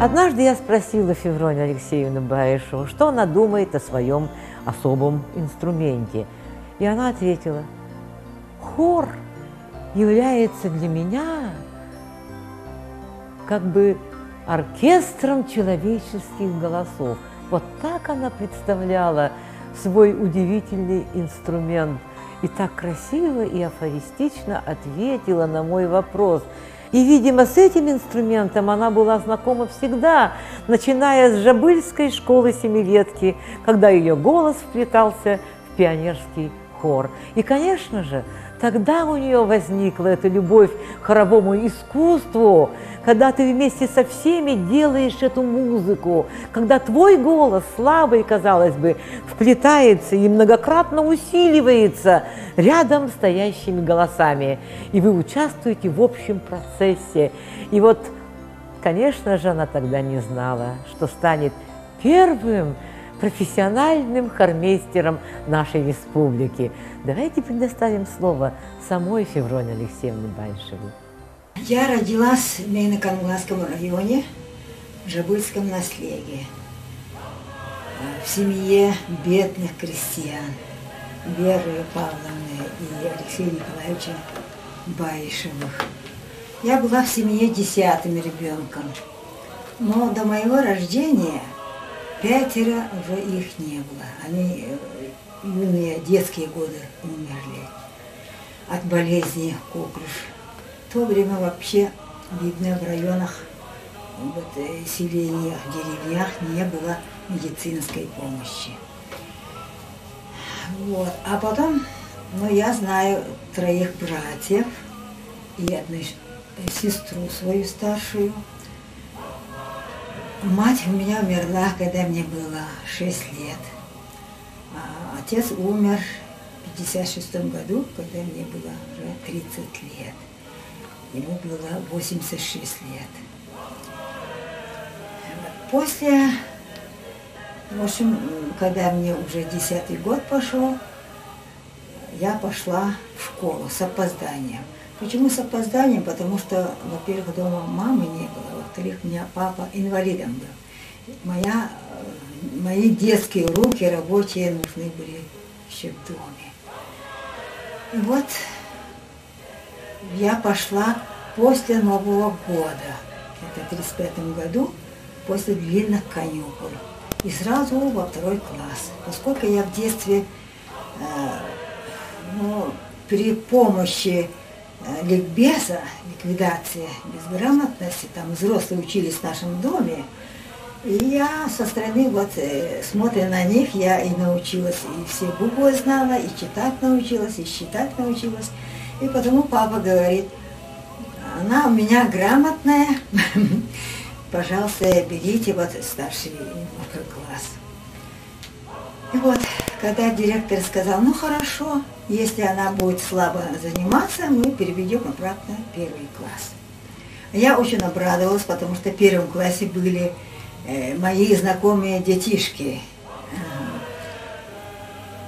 Однажды я спросила Февронию Алексеевну Баишеву, что она думает о своем особом инструменте. И она ответила: хор является для меня как бы оркестром человеческих голосов. Вот так она представляла свой удивительный инструмент и так красиво и афористично ответила на мой вопрос. И, видимо, с этим инструментом она была знакома всегда, начиная с Жабыльской школы семилетки, когда ее голос вплетался в пионерский хор. И, конечно же, тогда у нее возникла эта любовь к хоровому искусству, когда ты вместе со всеми делаешь эту музыку, когда твой голос, слабый, казалось бы, вплетается и многократно усиливается рядом стоящими голосами, и вы участвуете в общем процессе. И вот, конечно же, она тогда не знала, что станет первым профессиональным хормейстером нашей республики. Давайте предоставим слово самой Февронии Алексеевне Баишевой. Я родилась в Мейно-Камгласском районе, в Жабыльском наследии, в семье бедных крестьян Веры Павловны и Алексея Николаевича Баишевых. Я была в семье 10-м ребенком, но до моего рождения 5 уже их не было. Они юные детские годы умерли от болезни коклюш. В то время вообще, видно, в районах, вот, селениях, деревнях не было медицинской помощи. Вот. А потом, ну, я знаю 3 братьев и одну сестру свою старшую. Мать у меня умерла, когда мне было 6 лет. А отец умер в 1956 году, когда мне было уже 30 лет. Ему было 86 лет. После, в общем, когда мне уже 10-й год пошел, я пошла в школу с опозданием. Почему с опозданием? Потому что, во-первых, дома мамы не было, во-вторых, у меня папа инвалидом был. Мои детские руки рабочие нужны были еще в доме. И вот я пошла после Нового года, это в 1935 году, после длинных каникул. И сразу во 2-й класс. Поскольку я в детстве при помощи ликбеза, ликвидации безграмотности, там взрослые учились в нашем доме, и я со стороны, вот, смотря на них, я и научилась, и все буквы знала, и читать научилась, и считать научилась. И потому папа говорит: она у меня грамотная, пожалуйста, берите вот старший класс. И вот, когда директор сказал: ну хорошо, если она будет слабо заниматься, мы переведем обратно в 1-й класс. Я очень обрадовалась, потому что в 1 классе были мои знакомые детишки.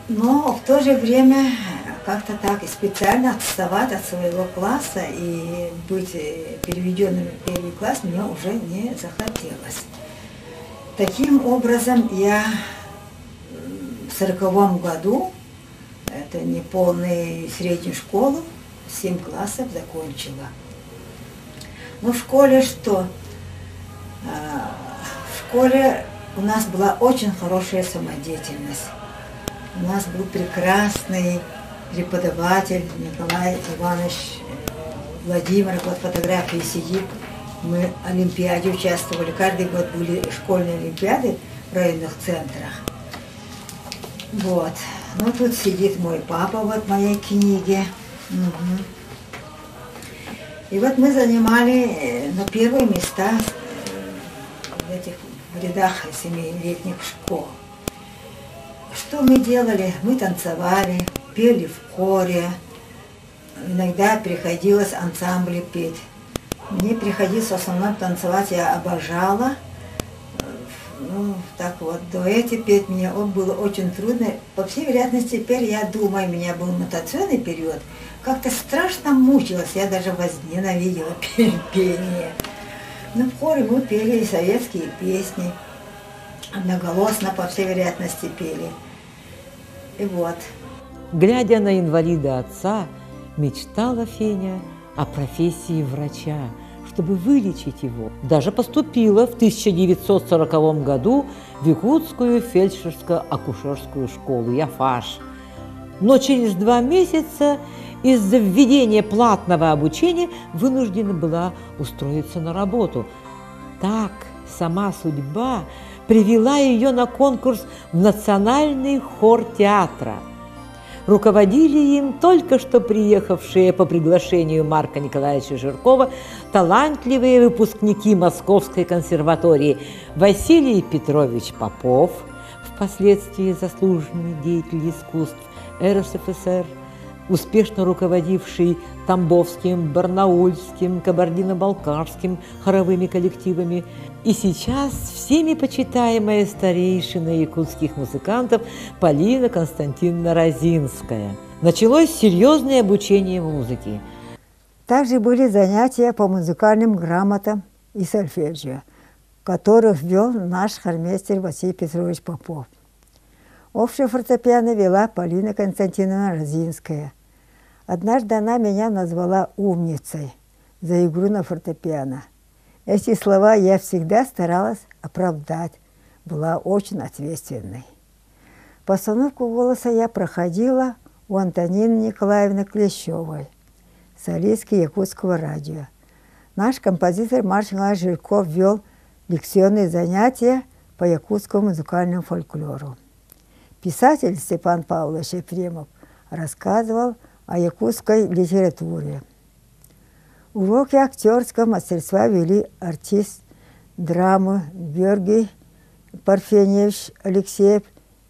Но в то же время как-то так специально отставать от своего класса и быть переведенным в 1-й класс мне уже не захотелось. Таким образом, я в 1940 году, это неполную среднюю школу, 7 классов закончила. Но в школе что? В школе у нас была очень хорошая самодеятельность. У нас был прекрасный преподаватель Николай Иванович Владимиров, вот фотографии сидит. Мы в Олимпиаде участвовали, каждый год были школьные олимпиады в районных центрах. Вот. Ну тут сидит мой папа, вот в моей книге. Угу. И вот мы занимали первые места в этих рядах 7-летних школ. Что мы делали? Мы танцевали, пели в хоре. Иногда приходилось ансамбли петь. Мне приходилось в основном танцевать, я обожала. Ну, так вот, дуэты петь мне было очень трудно. По всей вероятности, теперь я думаю, у меня был мутационный период. Как-то страшно мучилась, я даже возненавидела пение. Ну, в хоре мы пели и советские песни, одноголосно, по всей вероятности, пели. И вот. Глядя на инвалида отца, мечтала Феня о профессии врача, чтобы вылечить его. Даже поступила в 1940 году в Якутскую фельдшерско-акушерскую школу ЯФАШ. Но через 2 месяца из-за введения платного обучения вынуждена была устроиться на работу. Так сама судьба привела ее на конкурс в Национальный хор театра. Руководили им только что приехавшие по приглашению Марка Николаевича Жиркова талантливые выпускники Московской консерватории Василий Петрович Попов, впоследствии заслуженный деятель искусств РСФСР, успешно руководивший Тамбовским, Барнаульским, Кабардино-Балкарским хоровыми коллективами, и сейчас всеми почитаемая старейшина якутских музыкантов Полина Константиновна Розинская. Началось серьезное обучение музыке. Также были занятия по музыкальным грамотам и сольфеджио, которых вел наш хормейстер Василий Петрович Попов. Общее фортепиано вела Полина Константиновна Розинская. Однажды она меня назвала умницей за игру на фортепиано. Эти слова я всегда старалась оправдать, была очень ответственной. Постановку голоса я проходила у Антонины Николаевны Клещевой, солистки Якутского радио. Наш композитор Марк Николаевич Жирков вел лекционные занятия по якутскому музыкальному фольклору. Писатель Степан Павлович Ефремов рассказывал о якутской литературе. Уроки актерского мастерства вели артист драмы Георгий Парфеневич Алексеев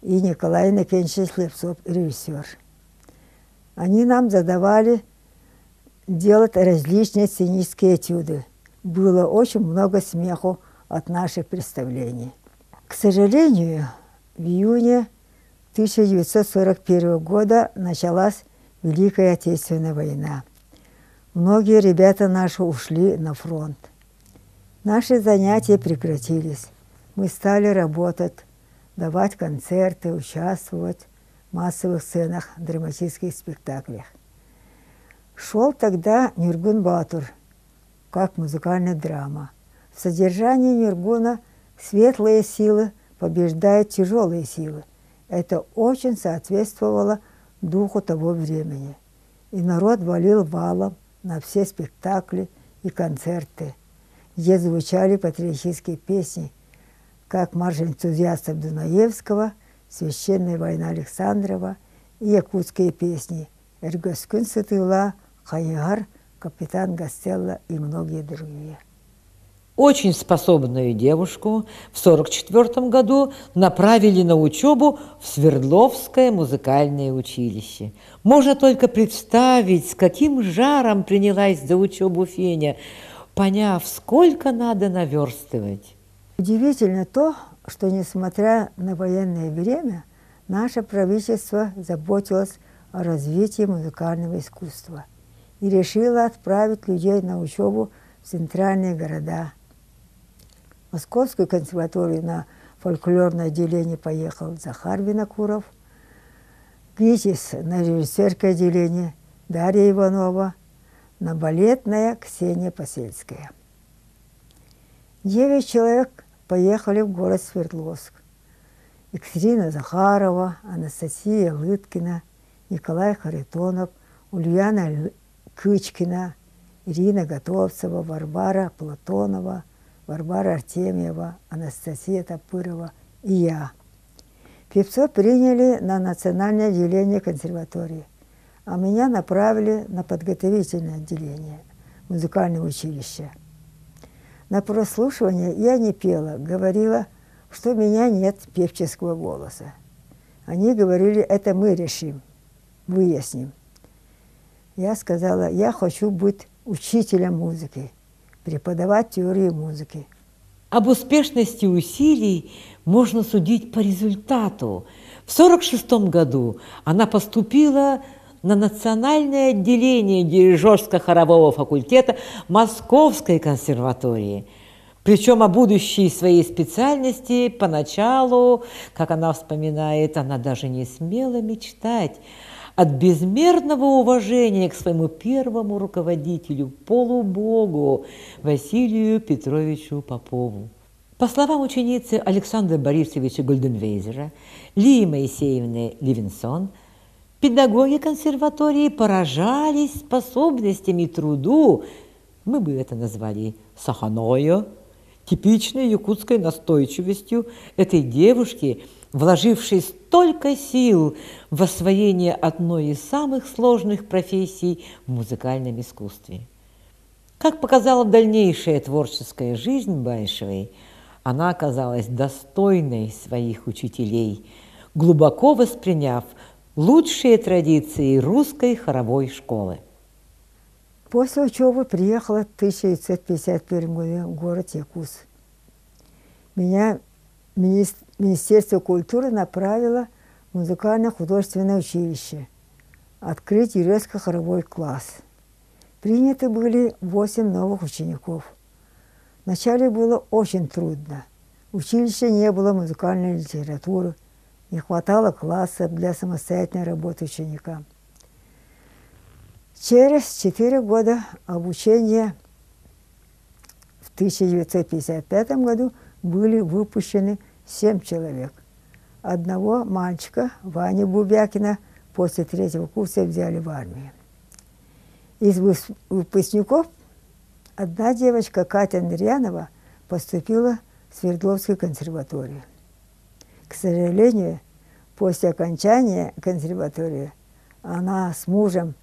и Николай Иннокентьевич Лепсов, режиссер. Они нам задавали делать различные сценические этюды. Было очень много смеху от наших представлений. К сожалению, в июне 1941 года началась Великая Отечественная война. Многие ребята наши ушли на фронт. Наши занятия прекратились. Мы стали работать, давать концерты, участвовать в массовых сценах, драматических спектаклях. Шел тогда Нюргун Батур, как музыкальная драма. В содержании Нюргуна светлые силы побеждают тяжелые силы. Это очень соответствовало духу того времени. И народ валил валом на все спектакли и концерты, где звучали патриотические песни, как марш энтузиастов Дунаевского, священная война Александрова и якутские песни «Эргоскун Сатыла», «Хайгар», «Капитан Гастелло» и многие другие. Очень способную девушку в 1944 году направили на учебу в Свердловское музыкальное училище. Можно только представить, с каким жаром принялась за учебу Феня, поняв, сколько надо наверстывать. Удивительно то, что, несмотря на военное время, наше правительство заботилось о развитии музыкального искусства и решило отправить людей на учебу в центральные города. В Московскую консерваторию на фольклорное отделение поехал Захар Винокуров, ГИТИС на режиссерское отделение Дарья Иванова, на балетное Ксения Посельская. 9 человек поехали в город Свердловск. Екатерина Захарова, Анастасия Лыткина, Николай Харитонов, Ульяна Кычкина, Ирина Готовцева, Варвара Платонова, Варвара Артемьева, Анастасия Топырова и я. Певцов приняли на национальное отделение консерватории, а меня направили на подготовительное отделение музыкального училища. На прослушивание я не пела, говорила, что у меня нет певческого голоса. Они говорили, это мы решим, выясним. Я сказала, я хочу быть учителем музыки, преподавать теорию музыки. Об успешности усилий можно судить по результату. В 1946 году она поступила на национальное отделение дирижерско-хорового факультета Московской консерватории. Причем о будущей своей специальности поначалу, как она вспоминает, она даже не смела мечтать от безмерного уважения к своему первому руководителю, полубогу Василию Петровичу Попову. По словам ученицы Александра Борисовича Гольденвейзера, Лии Моисеевны Левинсон, педагоги консерватории поражались способностями и труду, мы бы это назвали саханою, типичной якутской настойчивостью этой девушки, вложившей столько сил в освоение одной из самых сложных профессий в музыкальном искусстве. Как показала дальнейшая творческая жизнь Баишевой, она оказалась достойной своих учителей, глубоко восприняв лучшие традиции русской хоровой школы. После учебы приехала в 1951 году в город Якутск. Меня Министерство культуры направило в музыкально-художественное училище открыть юрецко-хоровой класс. Приняты были 8 новых учеников. Вначале было очень трудно. В училище не было музыкальной литературы, не хватало классов для самостоятельной работы ученика. Через 4 года обучения в 1955 году были выпущены 7 человек. Одного мальчика, Ваню Бубякина, после 3-го курса взяли в армию. Из выпускников одна девочка, Катя Нырянова, поступила в Свердловскую консерваторию. К сожалению, после окончания консерватории она с мужем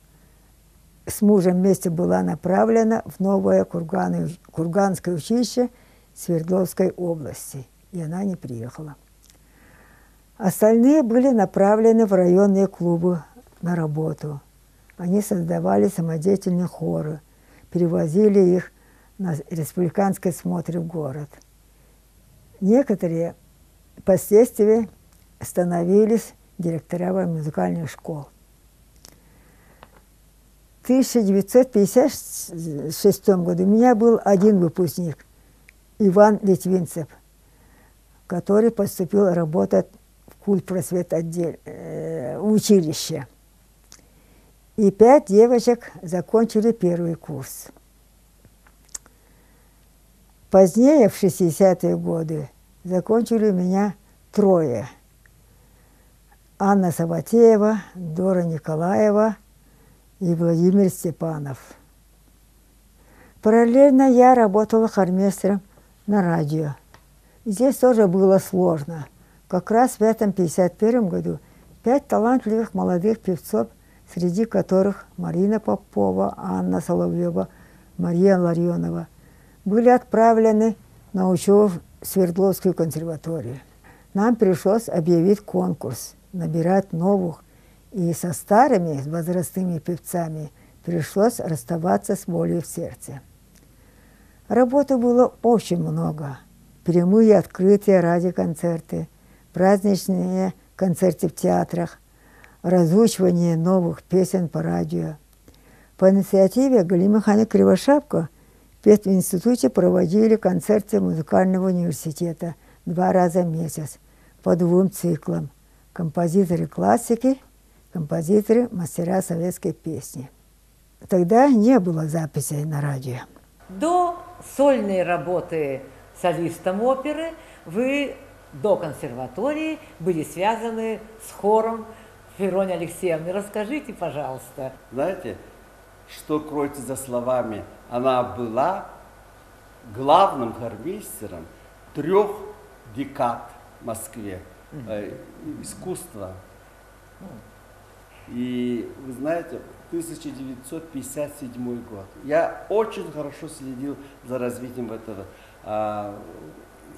вместе была направлена в новое Курганское училище Свердловской области, и она не приехала. Остальные были направлены в районные клубы на работу. Они создавали самодеятельные хоры, перевозили их на республиканские смотры в город. Некоторые впоследствии становились директорами музыкальных школ. В 1956 году у меня был один выпускник, Иван Литвинцев, который поступил работать в культпросвет училище. И 5 девочек закончили 1-й курс. Позднее, в 60-е годы, закончили у меня 3. Анна Саватеева, Дора Николаева и Владимир Степанов. Параллельно я работала хормейстером на радио. Здесь тоже было сложно. Как раз в этом 1951 году 5 талантливых молодых певцов, среди которых Марина Попова, Анна Соловьева, Мария Ларионова, были отправлены на учебу в Свердловскую консерваторию. Нам пришлось объявить конкурс, набирать новых, и со старыми возрастными певцами пришлось расставаться с болью в сердце. Работы было очень много. Прямые открытия радиоконцерты, праздничные концерты в театрах, разучивание новых песен по радио. По инициативе Галины Михайловны Кривошапко в пединституте проводили концерты музыкального университета 2 раза в месяц по 2 циклам: композиторы классики, композиторы мастера советской песни. Тогда не было записей на радио. До сольной работы солистом оперы вы до консерватории были связаны с хором Ферони Алексеевны. Расскажите, пожалуйста. Знаете, что кроется за словами? Она была главным хормейстером 3 декад в Москве искусства. И вы знаете, 1957 год. Я очень хорошо следил за развитием этого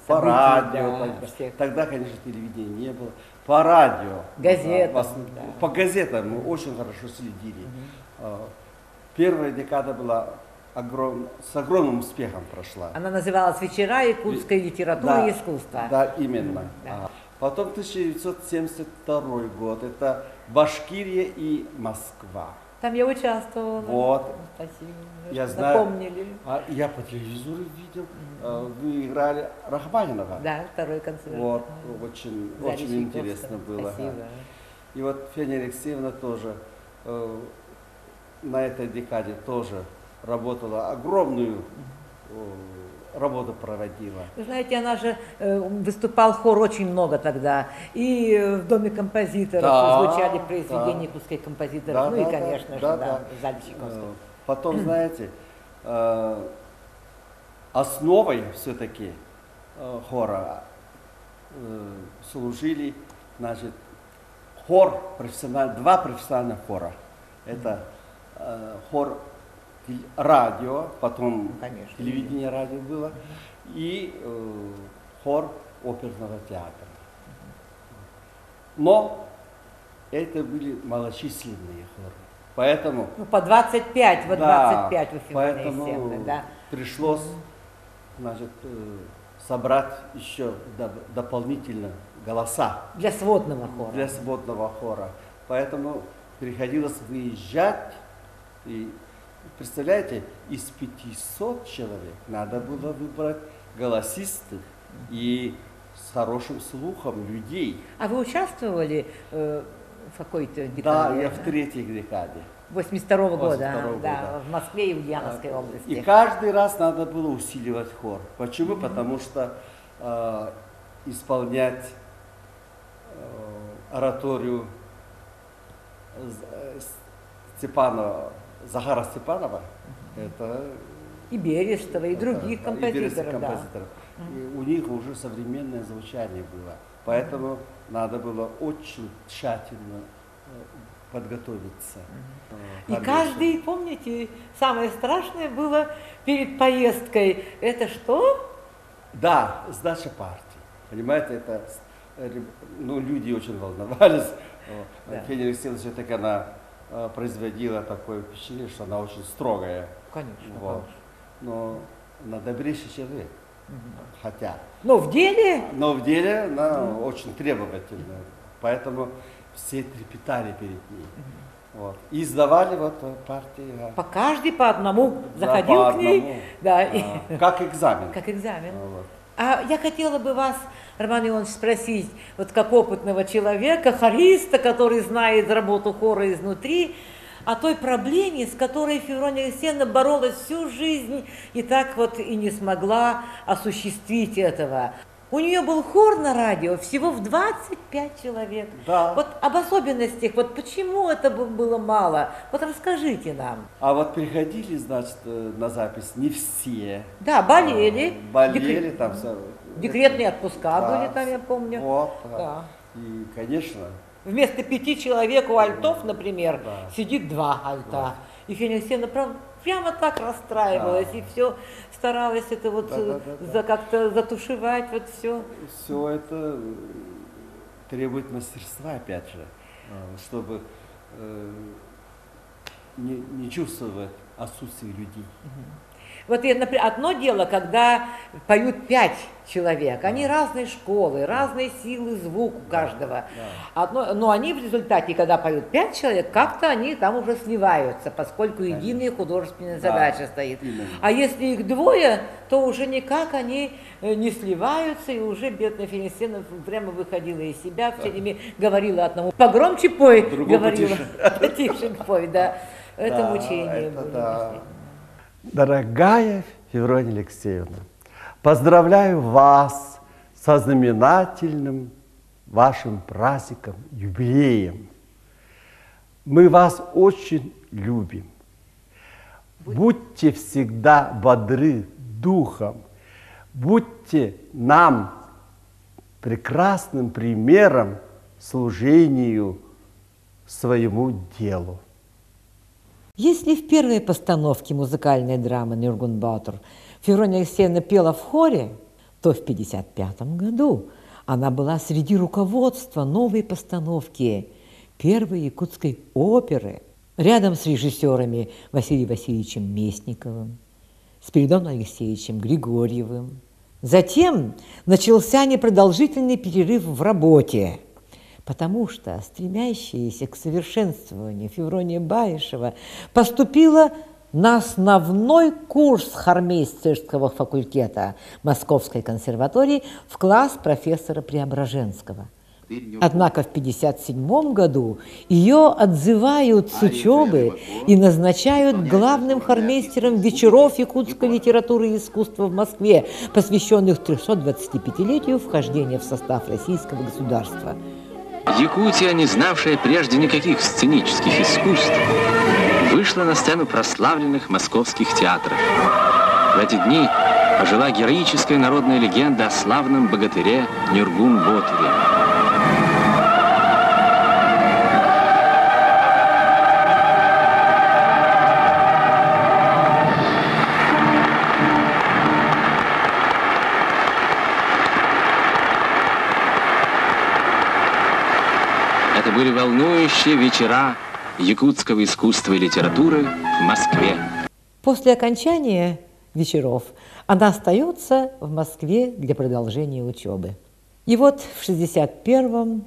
по радио. Да, тогда, конечно, телевидения не было. По радио. Газетам. По газетам мы очень хорошо следили. Первая декада была с огромным успехом прошла. Она называлась «Вечера якутской литературы и искусства». Да, именно. Да. Потом 1972 год. Это Башкирия и Москва. Там я участвовала. Вот. Спасибо. Я знаю. Напомнили. Я по телевизору видел, вы играли Рахманинова. Да, второй концерт. Вот, очень, очень интересно было. Спасибо. И вот Феня Алексеевна тоже на этой декаде тоже работала, огромную работу проводила. Вы знаете, она же выступал хор очень много тогда. И в Доме композиторов звучали произведения пускай композиторов. И, конечно же, в зале Чайковского. Потом, знаете, основой все-таки хора служили, значит, хор профессиональный, два профессиональных хора. Это хор радио, потом телевидение, радио было, и хор оперного театра. Но это были малочисленные хоры. Поэтому, по 25, вот 25 у Филармонии поэтому Сцены, да. пришлось, значит, собрать еще дополнительно голоса. Для сводного хора. Для сводного хора. Поэтому приходилось выезжать. И представляете, из 500 человек надо было выбрать голосистых и с хорошим слухом людей. А вы участвовали в какой-то декаде? Да, я в третьей декаде. 82-го года, года. В Москве и в Ульяновской области. И каждый раз надо было усиливать хор. Почему? Потому что исполнять ораторию Захара Степанова, это... И Берестова, и других композиторов. И у них уже современное звучание было. Поэтому надо было очень тщательно подготовиться. И каждый, помните, самое страшное было перед поездкой. Это что? Да, сдача партии. Понимаете, это... Ну, люди очень волновались. Федя Алексеевна все-таки она производила такое впечатление, что она очень строгая. Конечно. Вот. Но она добрейший человек. Хотя. Но в деле она очень требовательная. Поэтому все трепетали перед ней. Вот. И сдавали вот партии. По каждый по одному заходил к ней. Да. Как экзамен. Как экзамен. Вот. А я хотела бы вас, Роман Иванович, спросить, вот как опытного человека, хориста, который знает работу хора изнутри, о той проблеме, с которой Феврония Алексеевна боролась всю жизнь и так вот и не смогла осуществить этого. У нее был хор на радио всего в 25 человек. Да. Вот об особенностях, вот почему это было мало, вот расскажите нам. А вот приходили, значит, на запись не все. Да, болели. Болели там все. Декретные отпуска были там, я помню. Вот, да. И, конечно... Вместо 5 человек у альтов, например, сидит 2 альта. Да. И Феня Алексеевна прямо так расстраивалась, и все старалась это вот как-то затушевать, вот все. Все это требует мастерства, опять же, чтобы не чувствовать отсутствие людей. Вот, например, одно дело, когда поют 5 человек, они разной школы, разные силы звук у каждого. Но они в результате, когда поют 5 человек, как-то они там уже сливаются, поскольку единая художественная задача стоит. Именно. А если их 2, то уже никак они не сливаются, и уже бедная Феня Алексеевна прямо выходила из себя, все время говорила одному: погромче пой, говорила, потише пой, да. Это мучение было. Дорогая Феврония Алексеевна, поздравляю вас со знаменательным вашим праздником, юбилеем. Мы вас очень любим. Будьте всегда бодры духом, будьте нам прекрасным примером служению своему делу. Если в первой постановке музыкальной драмы «Нюргенбаутер» Феврония Алексеевна пела в хоре, то в 1955 году она была среди руководства новой постановки первой якутской оперы рядом с режиссерами Василием Васильевичем Местниковым, Спиридоном Алексеевичем Григорьевым. Затем начался непродолжительный перерыв в работе, потому что стремящаяся к совершенствованию Феврония Баишева поступила на основной курс хормейстерского факультета Московской консерватории в класс профессора Преображенского. Однако в 1957 году ее отзывают с учебы и назначают главным хормейстером вечеров якутской литературы и искусства в Москве, посвященных 325-летию вхождения в состав российского государства. Якутия, не знавшая прежде никаких сценических искусств, вышла на сцену прославленных московских театров. В эти дни ожила героическая народная легенда о славном богатыре Нюргун-Ботуре. Это были волнующие вечера якутского искусства и литературы в Москве. После окончания вечеров она остается в Москве для продолжения учебы. И вот в 1961-м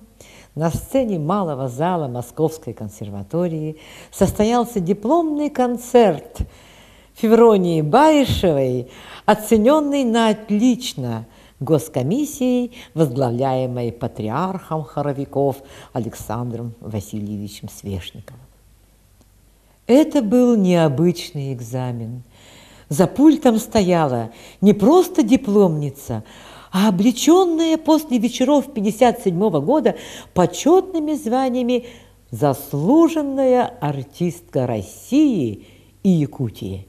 на сцене малого зала Московской консерватории состоялся дипломный концерт Февронии Баишевой, оцененный на отлично Госкомиссией, возглавляемой патриархом хоровиков Александром Васильевичем Свешниковым. Это был необычный экзамен. За пультом стояла не просто дипломница, а облеченная после вечеров 1957 года почетными званиями заслуженная артистка России и Якутии.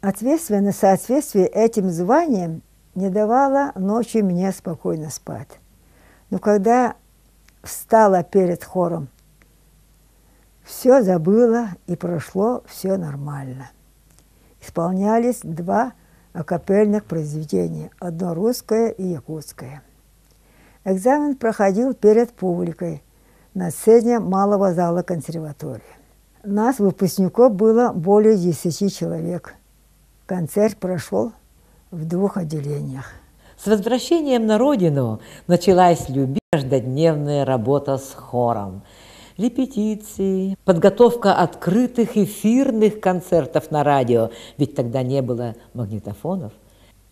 Ответственное соответствие этим званиям не давала ночью мне спокойно спать. Но когда встала перед хором, все забыла и прошло все нормально. Исполнялись два акапельных произведения, одно русское и якутское. Экзамен проходил перед публикой на сцене малого зала консерватории. Нас, выпускников, было более 10 человек. Концерт прошел в 2 отделениях. С возвращением на родину началась каждодневная работа с хором. Репетиции, подготовка открытых эфирных концертов на радио, ведь тогда не было магнитофонов.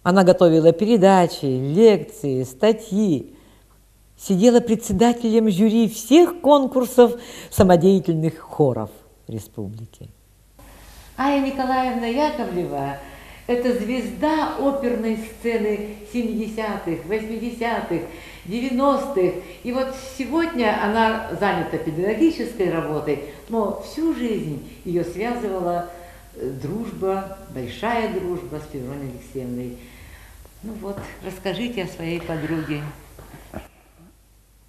Она готовила передачи, лекции, статьи, сидела председателем жюри всех конкурсов самодеятельных хоров республики. Ая Николаевна Яковлева – это звезда оперной сцены 70-х, 80-х, 90-х. И вот сегодня она занята педагогической работой, но всю жизнь ее связывала дружба, большая дружба с Февронией Алексеевной. Ну вот, расскажите о своей подруге.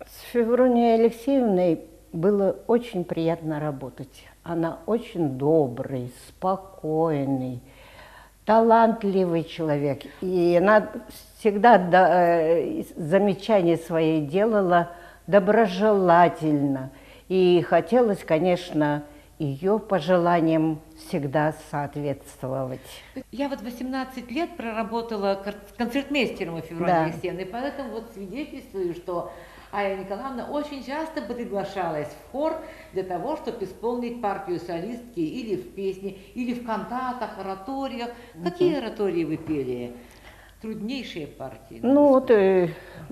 С Февронией Алексеевной было очень приятно работать. Она очень добрый, спокойный, талантливый человек. И она всегда замечания свои делала доброжелательно. И хотелось, конечно, ее пожеланиям всегда соответствовать. Я вот 18 лет проработала концертмейстером у Февронии Алексеевны, поэтому вот свидетельствую, что Ая Николаевна очень часто приглашалась в хор для того, чтобы исполнить партию солистки или в песне, или в кантатах, ораториях. Какие оратории вы пели? Труднейшие партии? Ну вот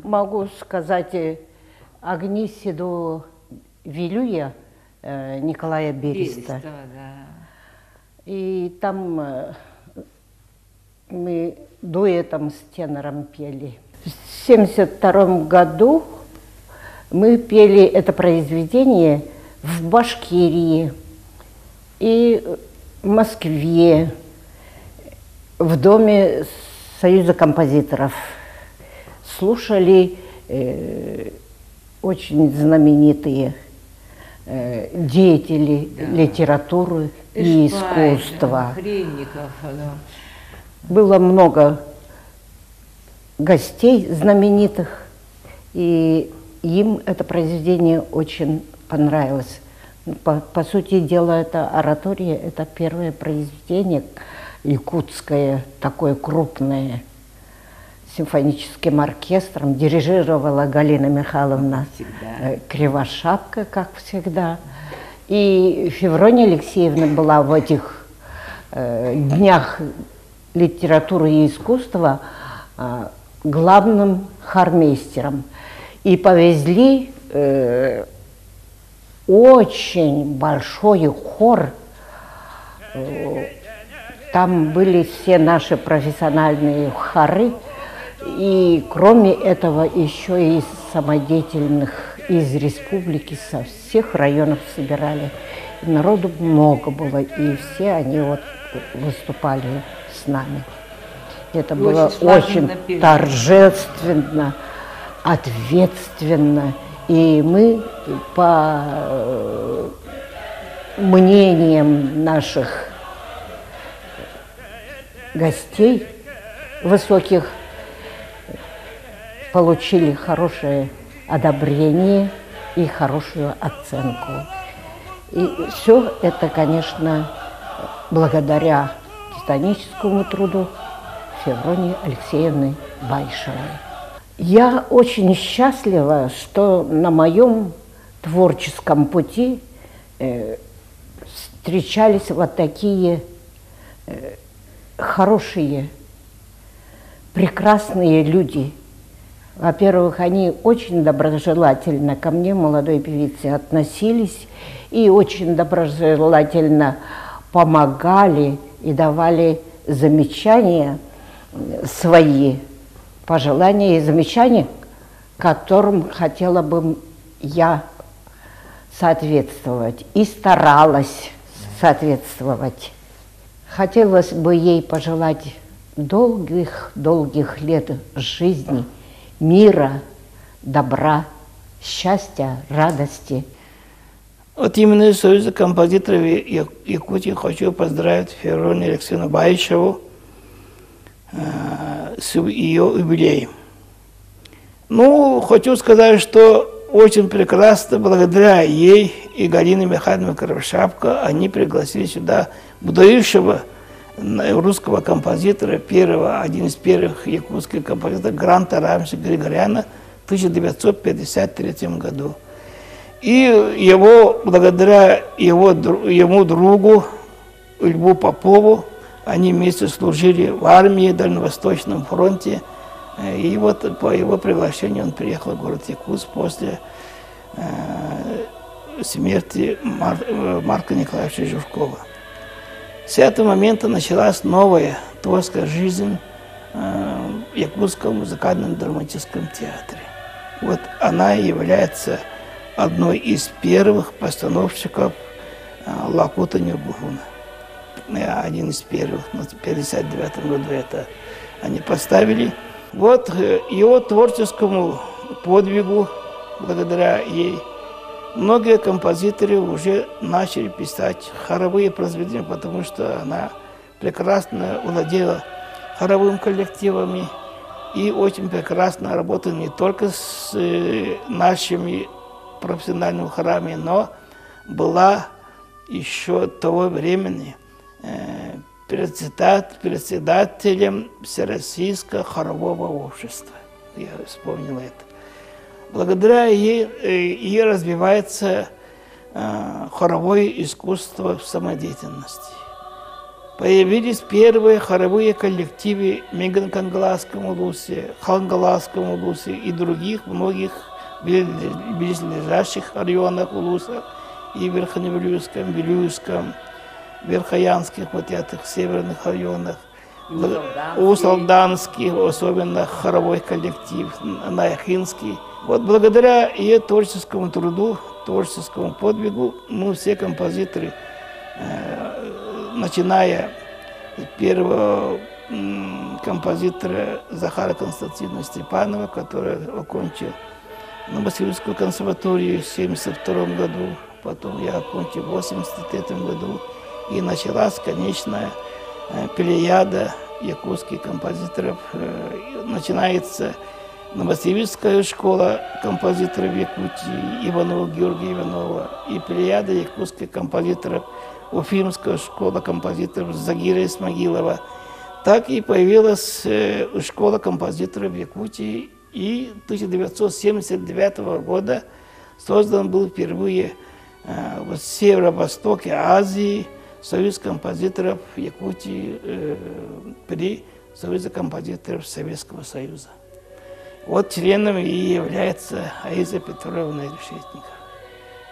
могу сказать «Огни седого Вилюя» Николая Береста. Да. И там мы дуэтом с тенором пели. В 1972 году мы пели это произведение в Башкирии и в Москве, в Доме Союза композиторов. Слушали очень знаменитые деятели литературы и искусства. Хренников, да. Было много гостей знаменитых, и им это произведение очень понравилось. По сути дела, это оратория, это первое произведение якутское, такое крупное. симфоническим оркестром дирижировала Галина Михайловна Кривошапка, как всегда. И Феврония Алексеевна была в этих днях литературы и искусства главным хормейстером. И повезли очень большой хор. Там были все наши профессиональные хоры. И кроме этого еще и самодеятельных из республики, со всех районов собирали. И народу много было, и все они вот выступали с нами. Это было очень торжественно, ответственно. И мы, по мнениям наших гостей высоких, получили хорошее одобрение и хорошую оценку. И все это, конечно, благодаря титаническому труду Февронии Алексеевны Байшевой. Я очень счастлива, что на моем творческом пути встречались вот такие хорошие, прекрасные люди. Во-первых, они очень доброжелательно ко мне, молодой певице, относились и очень доброжелательно помогали и давали замечания свои, пожелания и замечания, которым хотела бы я соответствовать и старалась соответствовать. Хотелось бы ей пожелать долгих лет жизни, мира, добра, счастья, радости. От имени Союза композиторов Якутии хочу поздравить Февронию Алексеевну Байшеву с ее юбилеем. Ну, хочу сказать, что очень прекрасно, благодаря ей и Галине Михайловне Кривошапко, они пригласили сюда будущего русского композитора, один из первых якутских композиторов, Гранта Рамиса Григоряна в 1953 году. И благодаря ему другу Льву Попову, они вместе служили в армии, Дальневосточном фронте. И вот по его приглашению он приехал в город Якутск после смерти Марка Николаевича Журкова. С этого момента началась новая творческая жизнь в Якутском музыкальном драматическом театре. Вот она является одной из первых постановщиков Лакута Нюрбугуна. Один из первых, в 1959 году это они поставили. Вот его творческому подвигу, благодаря ей, многие композиторы уже начали писать хоровые произведения, потому что она прекрасно владела хоровыми коллективами и очень прекрасно работала не только с нашими профессиональными хорами, но была еще того времени председателем Всероссийского хорового общества. Я вспомнил это. Благодаря ей развивается хоровое искусство в самодеятельности. Появились первые хоровые коллективы в Меганкангаласском улусе, Хангаласском улусе и других многих близлежащих районах улуса, и в Верхоневилюйском, Вилюйском, Верхоянских, вот этих северных районах, Усалданский, особенно хоровой коллектив, Найхинский. Вот благодаря ее творческому труду, творческому подвигу, мы все композиторы, начиная с первого композитора Захара Константиновича Степанова, который окончил Новосибирскую консерваторию в 1972 году, потом я окончил в 1983 году, и началась конечная плеяда якутских композиторов. Начинается Новосибирская школа композиторов Якутии, Иванова Георгия Иванова, и плеяда якутских композиторов, Уфимская школа композиторов Загира Исмагилова. Так и появилась школа композиторов в Якутии, и 1979 года создан был впервые в северо-востоке Азии Союз композиторов Якутии при Союзе композиторов Советского Союза. Вот членом и является Аиза Петровна Решетникова.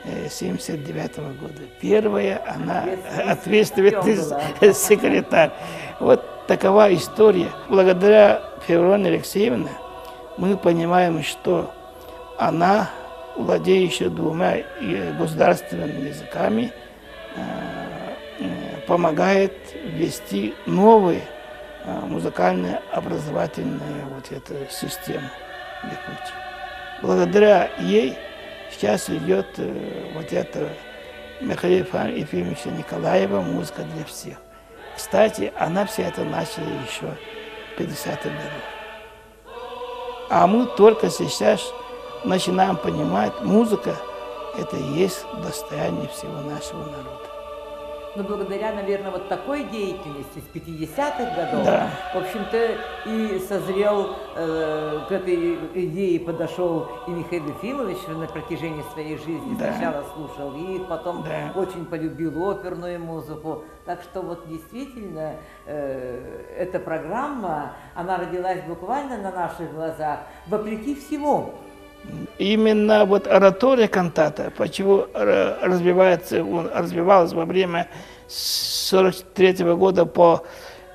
1979 года. Первая, она ответственный секретарь. Вот такова история. Благодаря Февронии Алексеевне мы понимаем, что она, владеющая двумя государственными языками, помогает ввести новые музыкальные образовательные вот эту систему в Якутии. Благодаря ей сейчас идет вот это Михаила Ефимовича Николаева «Музыка для всех». Кстати, она все это начала еще в 50-х годах. А мы только сейчас начинаем понимать, музыка – это и есть достояние всего нашего народа. Но благодаря, наверное, вот такой деятельности с 50-х годов, да, в общем-то, и созрел к этой идее, подошел и Михаил Ефимович на протяжении своей жизни. Да. Сначала слушал их, потом очень полюбил оперную музыку. Так что вот действительно эта программа, она родилась буквально на наших глазах, вопреки всему. Именно вот оратория кантата, почему развивалась во время 1943 года по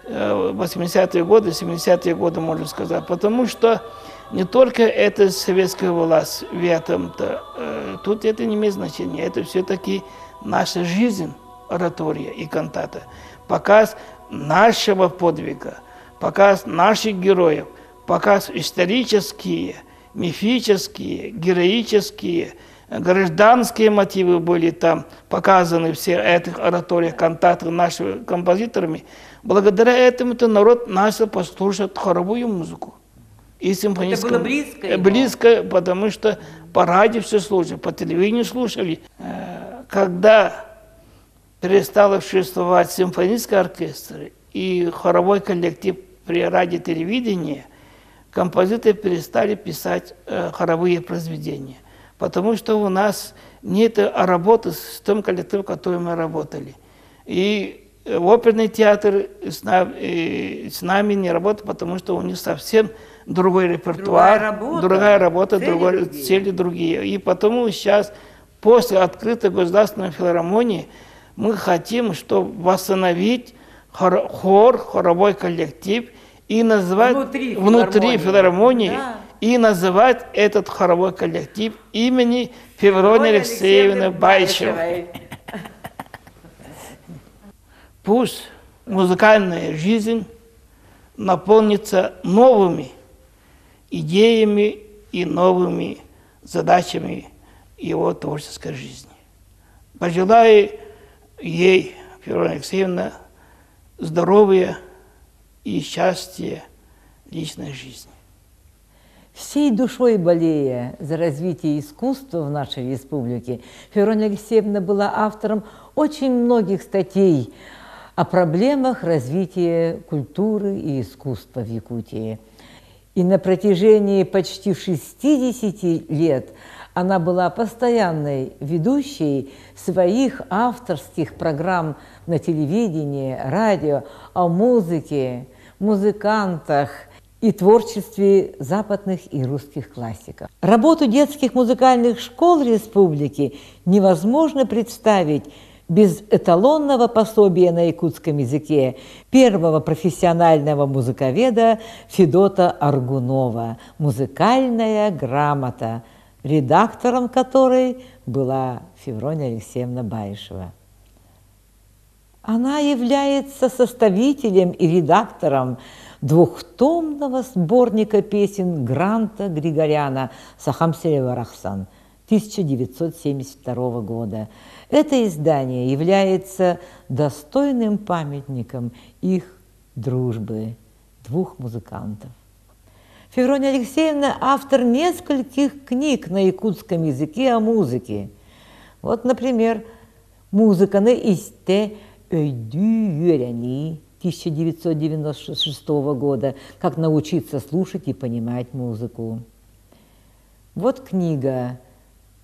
80-е годы, 70-е годы, можно сказать, потому что не только это советская власть в этом-то, тут это не имеет значения, это все-таки наша жизнь, оратория и кантата, показ нашего подвига, показ наших героев, показ исторические, мифические, героические, гражданские мотивы были там показаны, все этих ораториях, кантатах нашими композиторами. Благодаря этому-то народ начал послушать хоровую музыку. И симфоническую. Это было близко ему? Близко, потому что по радио все слушали, по телевидению слушали. Когда перестал существовать симфонический оркестр и хоровой коллектив при радиотелевидении, композиторы перестали писать хоровые произведения, потому что у нас нет работы с тем коллективом, который мы работали. И оперный театр с нами не работает, потому что у них совсем другой репертуар, другая работа, цели другие. И потому сейчас, после открытой государственной филармонии, мы хотим, чтобы восстановить хор, хоровой коллектив, и назвать внутри филармонии, да, и называть этот хоровой коллектив имени Февронии Алексеевны Байчевой. Пусть музыкальная жизнь наполнится новыми идеями и новыми задачами его творческой жизни. Пожелаю ей, Феврония Алексеевна, здоровья и счастье личной жизни. Всей душой болея за развитие искусства в нашей республике, Феврония Алексеевна была автором очень многих статей о проблемах развития культуры и искусства в Якутии. И на протяжении почти 60 лет она была постоянной ведущей своих авторских программ на телевидении, радио, о музыке, музыкантах и творчестве западных и русских классиков. Работу детских музыкальных школ республики невозможно представить без эталонного пособия на якутском языке первого профессионального музыковеда Федота Аргунова «Музыкальная грамота», редактором которой была Феврония Алексеевна Байшева. Она является составителем и редактором двухтомного сборника песен Гранта Григоряна «Сахамселева Рахсан» 1972 года. Это издание является достойным памятником их дружбы, двух музыкантов. Феврония Алексеевна – автор нескольких книг на якутском языке о музыке. Вот, например, «Музыка на исте Öydü Yöreni» 1996 года «Как научиться слушать и понимать музыку». Вот книга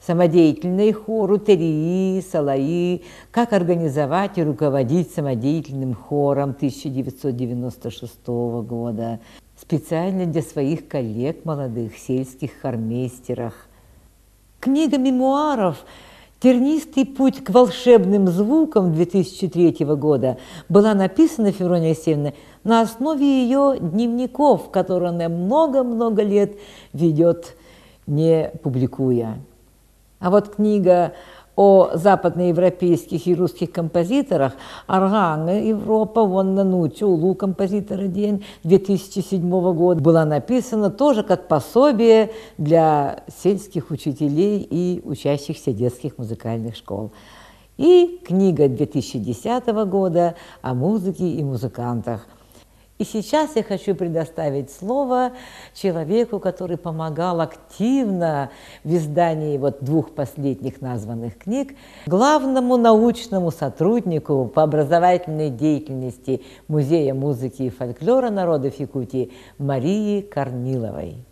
«Самодеятельный хор Утерии, Салаи. Как организовать и руководить самодеятельным хором» 1996 года. Специально для своих коллег, молодых сельских хормейстеров. Книга мемуаров «Тернистый путь к волшебным звукам» 2003 года была написана Февронией Алексеевной на основе ее дневников, которые она много-много лет ведет, не публикуя. А вот книга о западноевропейских и русских композиторах «Арганы Европа, вон на нучу, Улу композитора день» 2007 года была написана тоже как пособие для сельских учителей и учащихся детских музыкальных школ. И книга 2010 года о музыке и музыкантах. И сейчас я хочу предоставить слово человеку, который помогал активно в издании вот двух последних названных книг, главному научному сотруднику по образовательной деятельности Музея музыки и фольклора народов Якутии Марии Корниловой.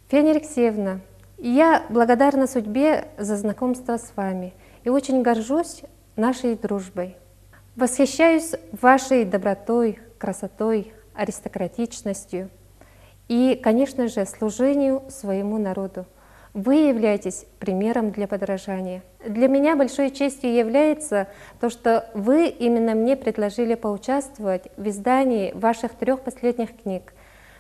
Феня Алексеевна, я благодарна судьбе за знакомство с вами и очень горжусь нашей дружбой. Восхищаюсь вашей добротой, красотой, аристократичностью и, конечно же, служению своему народу. Вы являетесь примером для подражания. Для меня большой честью является то, что вы именно мне предложили поучаствовать в издании ваших 3 последних книг,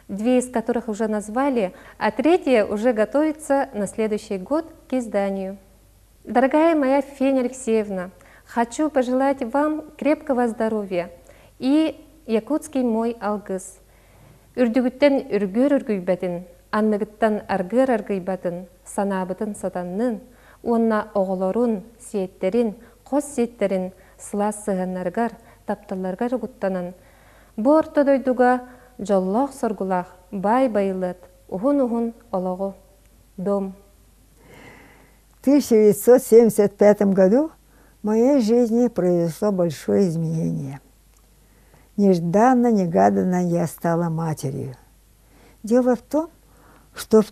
2 из которых уже назвали, а 3 уже готовится на следующий год к изданию. Дорогая моя Феня Алексеевна, хочу пожелать вам крепкого здоровья и якутский мой алгыс. Үрдүгүттен үргөр үргүйбәтин, анныгыттан аргыр аргыйбатын, санабытын сатаннын, онна оғолорун, сиеттерин, қос сиеттерин, сыла сығаннаргар, тапталаргар гуттанын. Бу ортодойдуга жоллох соргулах, бай байлыт, ухун-ухун ологу. Дом. В 1975 году в моей жизни произошло большое изменение. Нежданно-негаданно я стала матерью. Дело в том, что в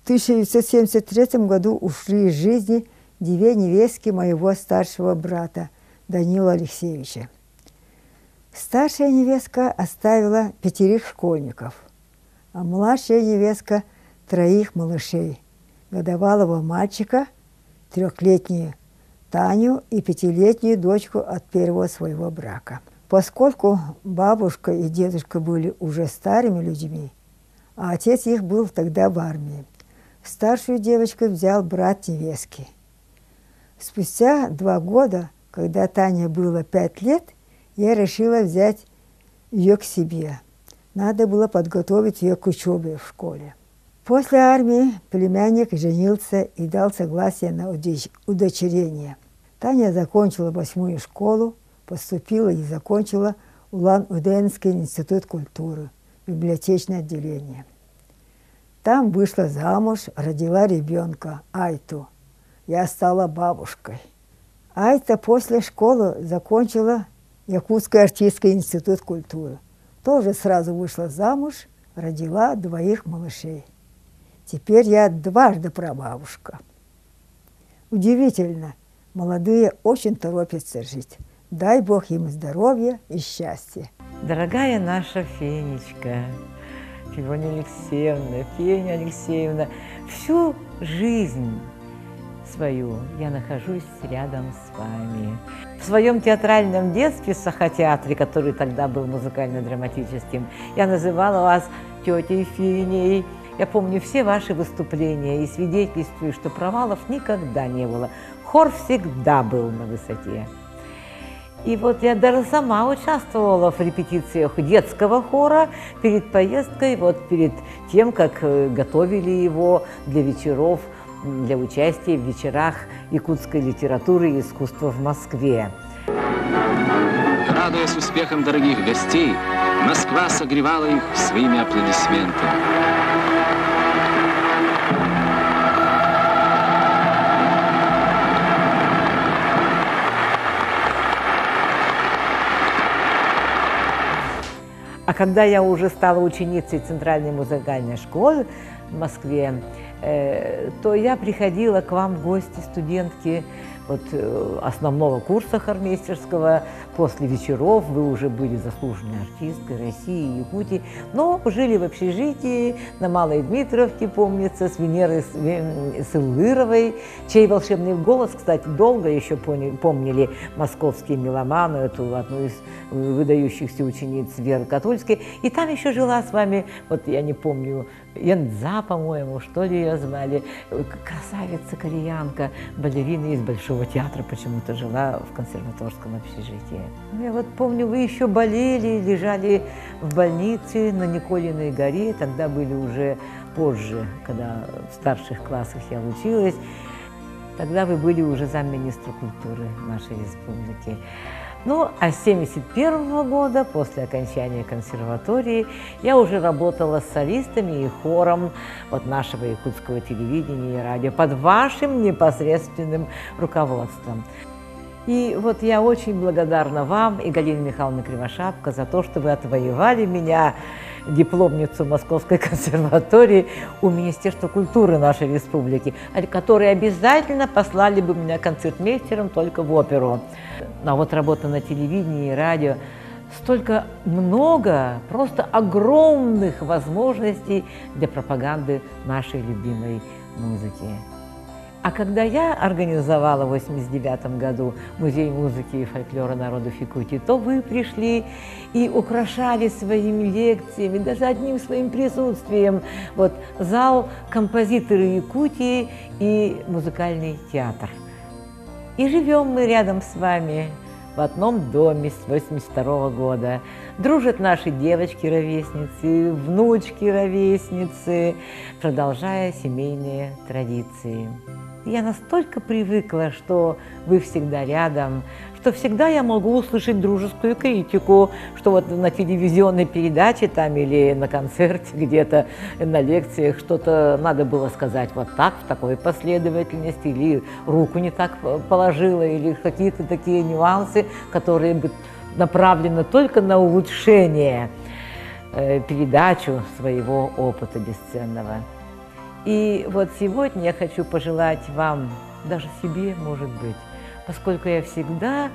1973 году ушли из жизни 2 невестки моего старшего брата Данила Алексеевича. Старшая невестка оставила 5 школьников, а младшая невестка 3 малышей, годовалого мальчика, 3-летнюю Таню и 5-летнюю дочку от первого своего брака. Поскольку бабушка и дедушка были уже старыми людьми, а отец их был тогда в армии, старшую девочку взял брат невестки. Спустя 2 года, когда Тане было 5 лет, я решила взять ее к себе. Надо было подготовить ее к учебе в школе. После армии племянник женился и дал согласие на удочерение. Таня закончила 8-ю школу, поступила и закончила Улан-Удэнский институт культуры, библиотечное отделение. Там вышла замуж, родила ребенка, Айту. Я стала бабушкой. Айта после школы закончила Якутский артистский институт культуры. Тоже сразу вышла замуж, родила 2 малышей. Теперь я дважды прабабушка. Удивительно, молодые очень торопятся жить. Дай Бог им здоровья и счастья. Дорогая наша Фенечка, Феврония Алексеевна, Феня Алексеевна, всю жизнь свою я нахожусь рядом с вами. В своем театральном детстве в Сахатеатре, который тогда был музыкально-драматическим, я называла вас тетей Феней. Я помню все ваши выступления и свидетельствую, что провалов никогда не было. Хор всегда был на высоте. И вот я даже сама участвовала в репетициях детского хора перед поездкой, вот перед тем, как готовили его для вечеров, для участия в вечерах якутской литературы и искусства в Москве. Радуясь успехам дорогих гостей, Москва согревала их своими аплодисментами. когда я уже стала ученицей Центральной музыкальной школы в Москве, то я приходила к вам в гости, студентки вот, основного курса хормейстерского. После вечеров вы уже были заслуженной артисткой России и Якутии, но жили в общежитии на Малой Дмитровке, помнится, с Венерой Сылыровой, чей волшебный голос, кстати, долго еще помнили московские меломаны, эту одну из выдающихся учениц Веры Катульской. И там еще жила с вами, вот я не помню, Янза, по-моему, что ли ее звали, красавица кореянка, балерина из Большого театра, почему-то жила в консерваторском общежитии. Я вот помню, вы еще болели, лежали в больнице на Николиной горе, тогда были уже позже, когда в старших классах я училась, тогда вы были уже замминистра культуры нашей республики. Ну, а с 1971 года, после окончания консерватории, я уже работала с солистами и хором вот нашего якутского телевидения и радио под вашим непосредственным руководством. И вот я очень благодарна вам и Галине Михайловне Кривошапко за то, что вы отвоевали меня, дипломницу Московской консерватории, у Министерства культуры нашей республики, которые обязательно послали бы меня концертмейстером только в оперу. А вот работа на телевидении и радио, столько много, просто огромных возможностей для пропаганды нашей любимой музыки. А когда я организовала в 1989 году Музей музыки и фольклора народов Якутии, то вы пришли и украшали своими лекциями, даже одним своим присутствием, вот, зал «Композиторы Якутии» и музыкальный театр. И живем мы рядом с вами в одном доме с 1982 года. Дружат наши девочки-ровесницы, внучки-ровесницы, продолжая семейные традиции. Я настолько привыкла, что вы всегда рядом, что всегда я могу услышать дружескую критику, что вот на телевизионной передаче там или на концерте где-то, на лекциях что-то надо было сказать вот так, в такой последовательности, или руку не так положила, или какие-то такие нюансы, которые бы направлены только на улучшение, передачу своего опыта бесценного. И вот сегодня я хочу пожелать вам, даже себе, может быть, поскольку я всегда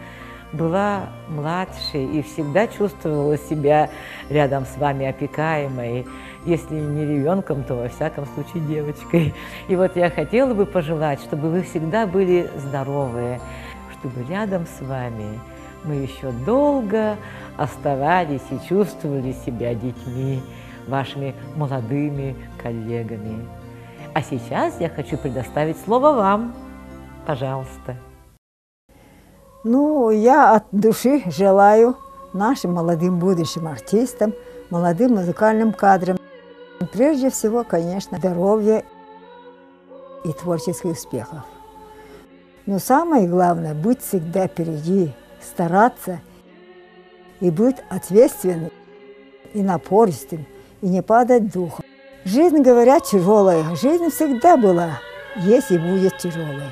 была младшей и всегда чувствовала себя рядом с вами опекаемой, если не ребенком, то во всяком случае девочкой. И вот я хотела бы пожелать, чтобы вы всегда были здоровы, чтобы рядом с вами мы еще долго оставались и чувствовали себя детьми, вашими молодыми коллегами. А сейчас я хочу предоставить слово вам. Пожалуйста. Ну, я от души желаю нашим молодым будущим артистам, молодым музыкальным кадрам, прежде всего, конечно, здоровья и творческих успехов. Но самое главное – быть всегда впереди, стараться и быть ответственным и напористым, и не падать духом. Жизнь, говорят, тяжелая. Жизнь всегда была, есть и будет тяжелой.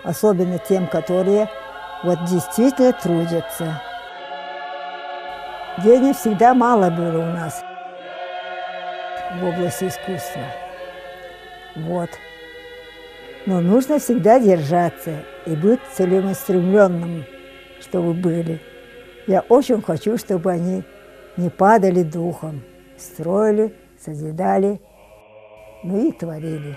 Особенно тем, которые вот действительно трудятся. Денег всегда мало было у нас в области искусства. Вот. Но нужно всегда держаться и быть целеустремленным, чтобы были. Я очень хочу, чтобы они не падали духом, строили, созидали, ну и творили.